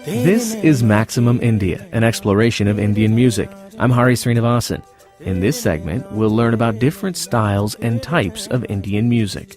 This is Maximum India, an exploration of Indian music. I'm Hari Srinivasan. In this segment, we'll learn about different styles and types of Indian music.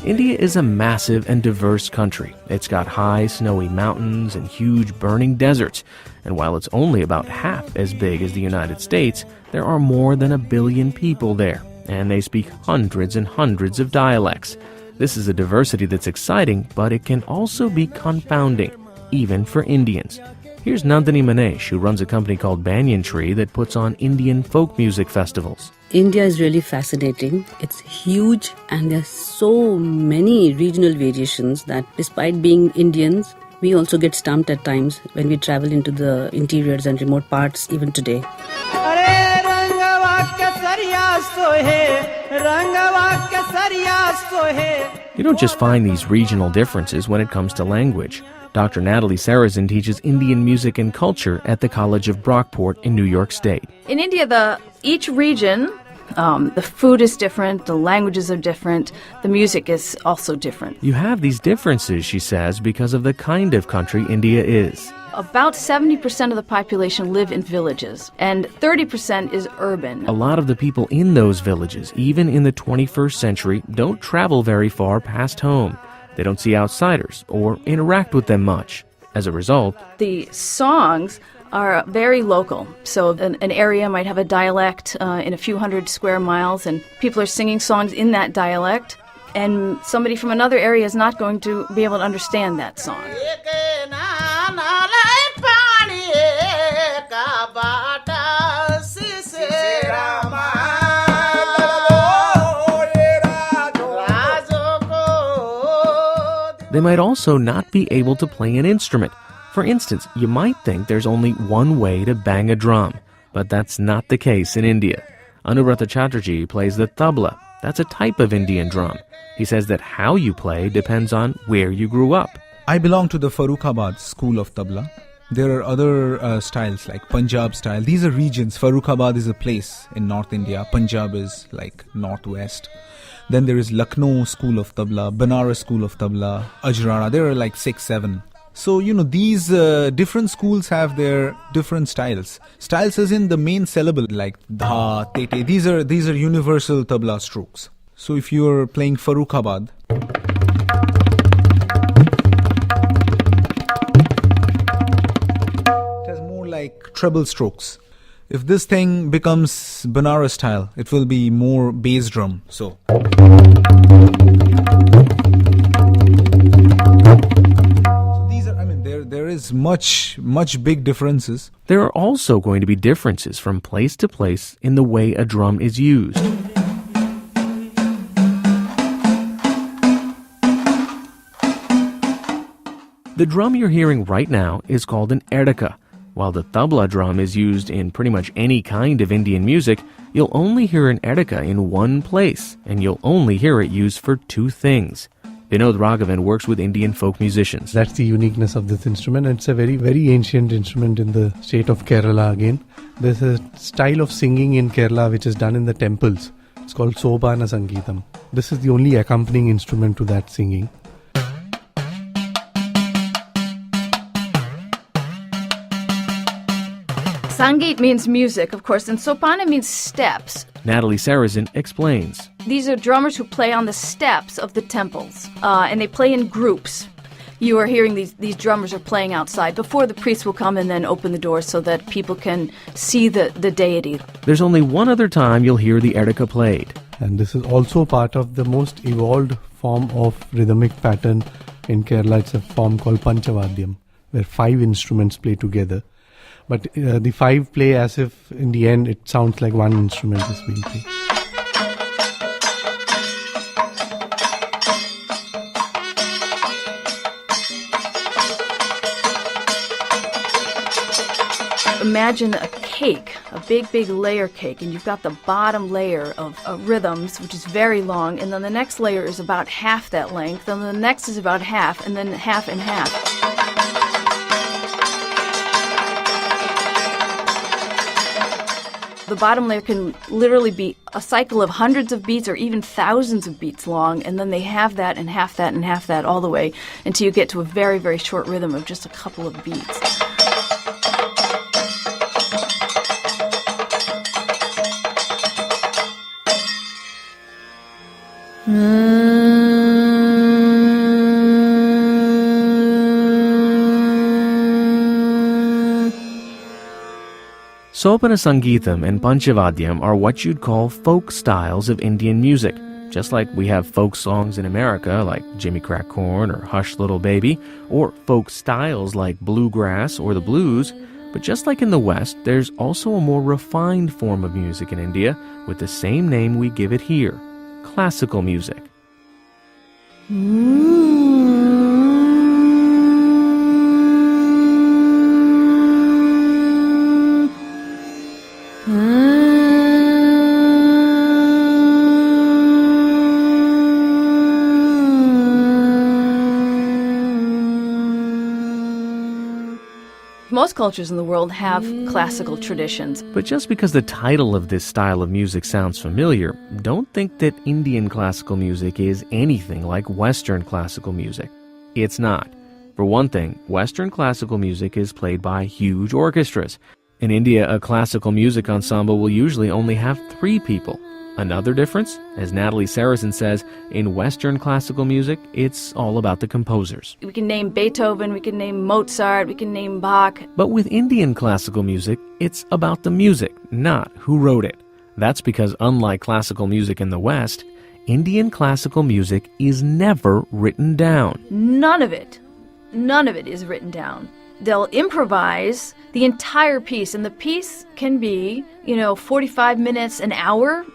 India is a massive and diverse country. It's got high, snowy mountains and huge burning deserts. And while it's only about half as big as the United States, there are more than 1 billion people there, and they speak hundreds and hundreds of dialects. This is a diversity that's exciting, but it can also be confounding, even for Indians. Here's Nandini Manesh, who runs a company called Banyan Tree that puts on Indian folk music festivals. India is really fascinating. It's huge, and there's so many regional variations that despite being Indians, we also get stumped at times when we travel into the interiors and remote parts even today. You don't just find these regional differences when it comes to language. Dr. Natalie Sarrazin teaches Indian music and culture at the College of Brockport in New York State. In India, each region, the food is different, the languages are different, the music is also different. You have these differences, she says, because of the kind of country India is. About 70% of the population live in villages, and 30% is urban. A lot of the people in those villages, even in the 21st century, don't travel very far past home. They don't see outsiders or interact with them much. As a result, the songs are very local. So an area might have a dialect in a few hundred square miles, and people are singing songs in that dialect, and somebody from another area is not going to be able to understand that song. They might also not be able to play an instrument. For instance, you might think there's only one way to bang a drum, but that's not the case in India. Anubrata Chatterjee plays the tabla. That's a type of Indian drum. He says that how you play depends on where you grew up. I belong to the Farrukhabad school of tabla. There are other styles like Punjab style. These are regions. Farrukhabad is a place in North India. Punjab is like northwest. Then there is Lucknow school of tabla, Banaras school of tabla, Ajrana. There are like 6, 7. So, these different schools have their different styles. Styles as in the main syllable like dha, tete. These are universal tabla strokes. So if you're playing Farrukhabad, it has more like treble strokes. If this thing becomes Banaras style, it will be more bass drum. So these are, there is much big differences. There are also going to be differences from place to place in the way a drum is used. The drum you're hearing right now is called an erdaka. While the tabla drum is used in pretty much any kind of Indian music, you'll only hear an erdaka in one place, and you'll only hear it used for two things. Vinod Raghavan works with Indian folk musicians. That's the uniqueness of this instrument. It's a very, very ancient instrument in the state of Kerala again. There's a style of singing in Kerala which is done in the temples. It's called Sobhana Sangeetam. This is the only accompanying instrument to that singing. Sangeet means music, of course, and Sopana means steps. Natalie Sarrazin explains. These are drummers who play on the steps of the temples, and they play in groups. You are hearing these drummers are playing outside before the priest will come and then open the doors so that people can see the deity. There's only one other time you'll hear the erdaka played. And this is also part of the most evolved form of rhythmic pattern in Kerala. It's a form called Panchavadyam, where 5 instruments play together. But the 5 play as if in the end it sounds like one instrument is being played. Imagine a cake, a big layer cake, and you've got the bottom layer of rhythms, which is very long, and then the next layer is about half that length, and then the next is about half, and then half and half. The bottom layer can literally be a cycle of hundreds of beats or even thousands of beats long, and then they have that and half that and half that all the way until you get to a very, very short rhythm of just a couple of beats. Sopana Sangeetam and Panchavadyam are what you'd call folk styles of Indian music, just like we have folk songs in America like Jimmy Crack Corn or Hush Little Baby, or folk styles like bluegrass or the blues. But just like in the West, there's also a more refined form of music in India with the same name we give it here, classical music. Most cultures in the world have classical traditions. But just because the title of this style of music sounds familiar, don't think that Indian classical music is anything like Western classical music. It's not. For one thing, Western classical music is played by huge orchestras. In India, a classical music ensemble will usually only have 3 people. Another difference, as Natalie Saracen says, in Western classical music, it's all about the composers. We can name Beethoven, we can name Mozart, we can name Bach. But with Indian classical music, it's about the music, not who wrote it. That's because unlike classical music in the West, Indian classical music is never written down. None of it is written down. They'll improvise the entire piece, and the piece can be, 45 minutes, an hour.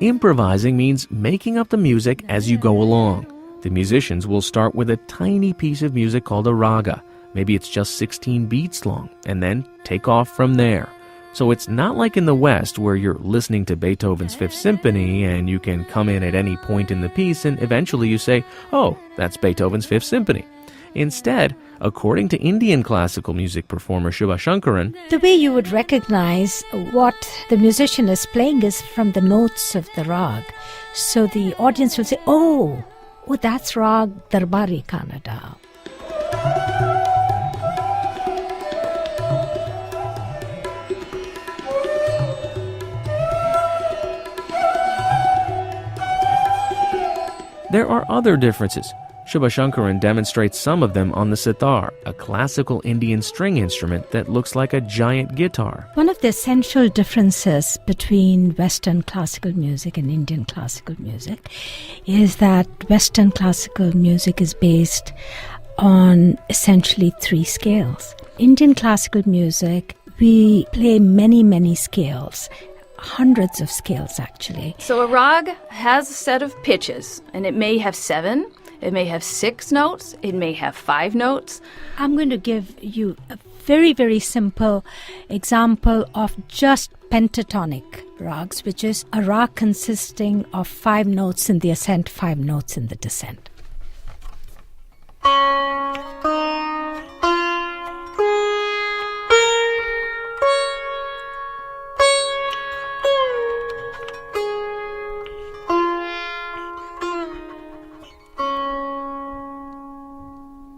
Improvising means making up the music as you go along. The musicians will start with a tiny piece of music called a raga. Maybe it's just 16 beats long, and then take off from there. So it's not like in the West where you're listening to Beethoven's Fifth Symphony and you can come in at any point in the piece and eventually you say, oh, that's Beethoven's Fifth Symphony. Instead, according to Indian classical music performer Shubha Shankaran, the way you would recognize what the musician is playing is from the notes of the rag. So the audience will say, oh, that's rag Darbari Kannada. there are other differences. Shubha Shankaran demonstrates some of them on the sitar, a classical Indian string instrument that looks like a giant guitar. One of the essential differences between Western classical music and Indian classical music is that Western classical music is based on essentially 3 scales. Indian classical music, we play many scales. Hundreds of scales, actually. So a rag has a set of pitches, and it may have 7, it may have 6 notes, it may have 5 notes. I'm going to give you a very simple example of just pentatonic rags, which is a rag consisting of 5 notes in the ascent, 5 notes in the descent.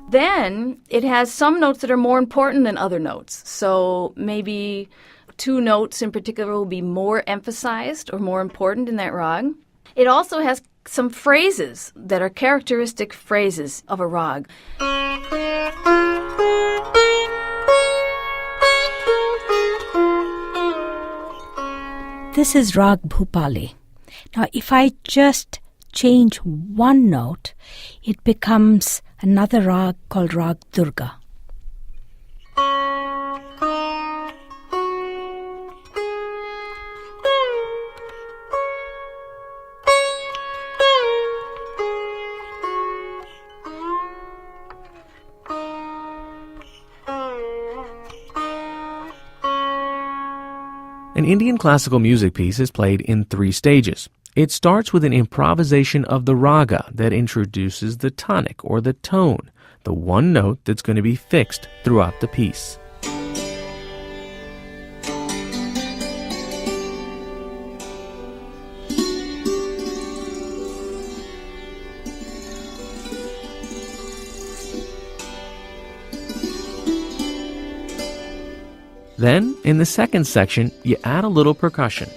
Then it has some notes that are more important than other notes. So maybe 2 notes in particular will be more emphasized or more important in that rag. It also has some phrases that are characteristic phrases of a rag. This is Rag Bhupali. Now, if I just change one note, it becomes another rag called Rag Durga. An Indian classical music piece is played in 3 stages. It starts with an improvisation of the raga that introduces the tonic or the tone, the one note that's going to be fixed throughout the piece. Then, in the second section, you add a little percussion.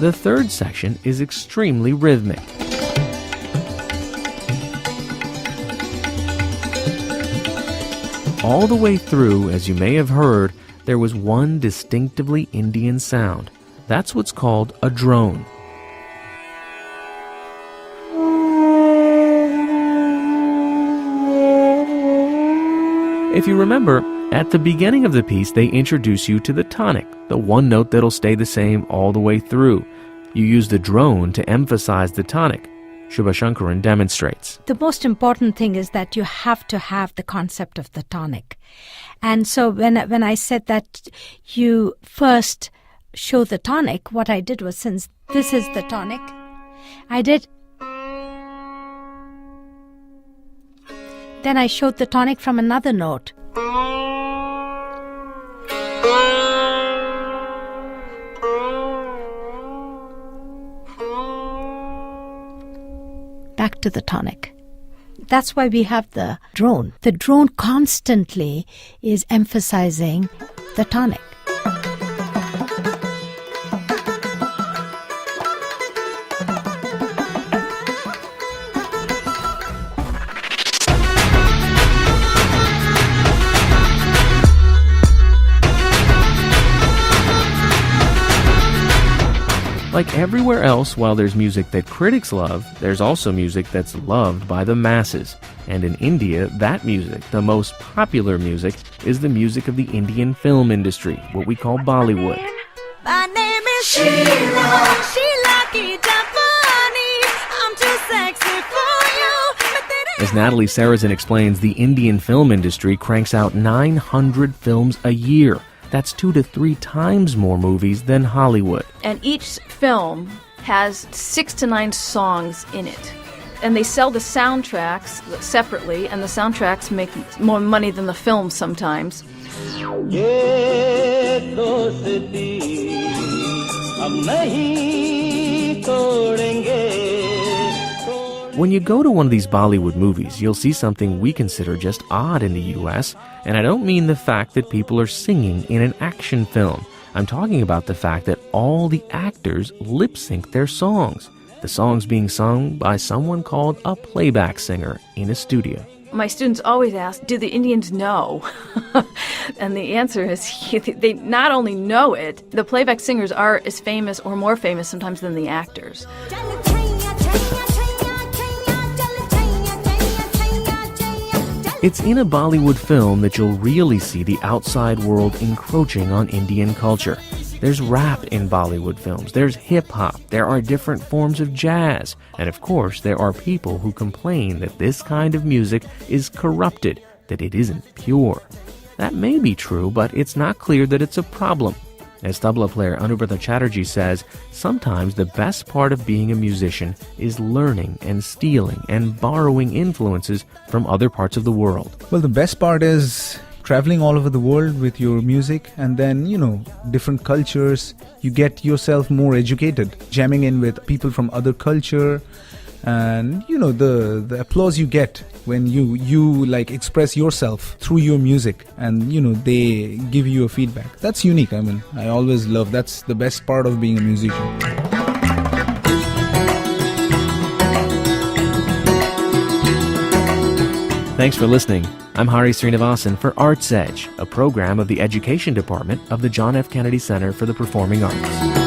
The third section is extremely rhythmic. All the way through, as you may have heard, there was one distinctively Indian sound. That's what's called a drone. If you remember, at the beginning of the piece, they introduce you to the tonic, the one note that'll stay the same all the way through. You use the drone to emphasize the tonic. Shubhashankaran demonstrates. The most important thing is that you have to have the concept of the tonic. And so when I said that you first show the tonic, what I did was, since this is the tonic, then I showed the tonic from another note. Back to the tonic. That's why we have the drone. The drone constantly is emphasizing the tonic. Like everywhere else, while there's music that critics love, there's also music that's loved by the masses. And in India, that music, the most popular music, is the music of the Indian film industry, what we call Bollywood. My name is Sheila. Sheila ki Japani. I'm too sexy for you. As Natalie Sarrazin explains, the Indian film industry cranks out 900 films a year. That's 2 to 3 times more movies than Hollywood. And each film has 6 to 9 songs in it. And they sell the soundtracks separately, and the soundtracks make more money than the films sometimes. When you go to one of these Bollywood movies, you'll see something we consider just odd in the U.S., and I don't mean the fact that people are singing in an action film. I'm talking about the fact that all the actors lip-sync their songs, the songs being sung by someone called a playback singer in a studio. My students always ask, do the Indians know? And the answer is they not only know it, the playback singers are as famous or more famous sometimes than the actors. It's in a Bollywood film that you'll really see the outside world encroaching on Indian culture. There's rap in Bollywood films, there's hip-hop, there are different forms of jazz, and of course there are people who complain that this kind of music is corrupted, that it isn't pure. That may be true, but it's not clear that it's a problem. As tabla player Anubrata Chatterjee says, sometimes the best part of being a musician is learning and stealing and borrowing influences from other parts of the world. Well, the best part is traveling all over the world with your music, and then, different cultures. You get yourself more educated, jamming in with people from other culture, and the applause you get when you express yourself through your music, and they give you a feedback. That's unique. I always love, that's the best part of being a musician. Thanks for listening. I'm Hari Srinivasan for Arts Edge, a program of the Education Department of the John F. Kennedy Center for the Performing Arts.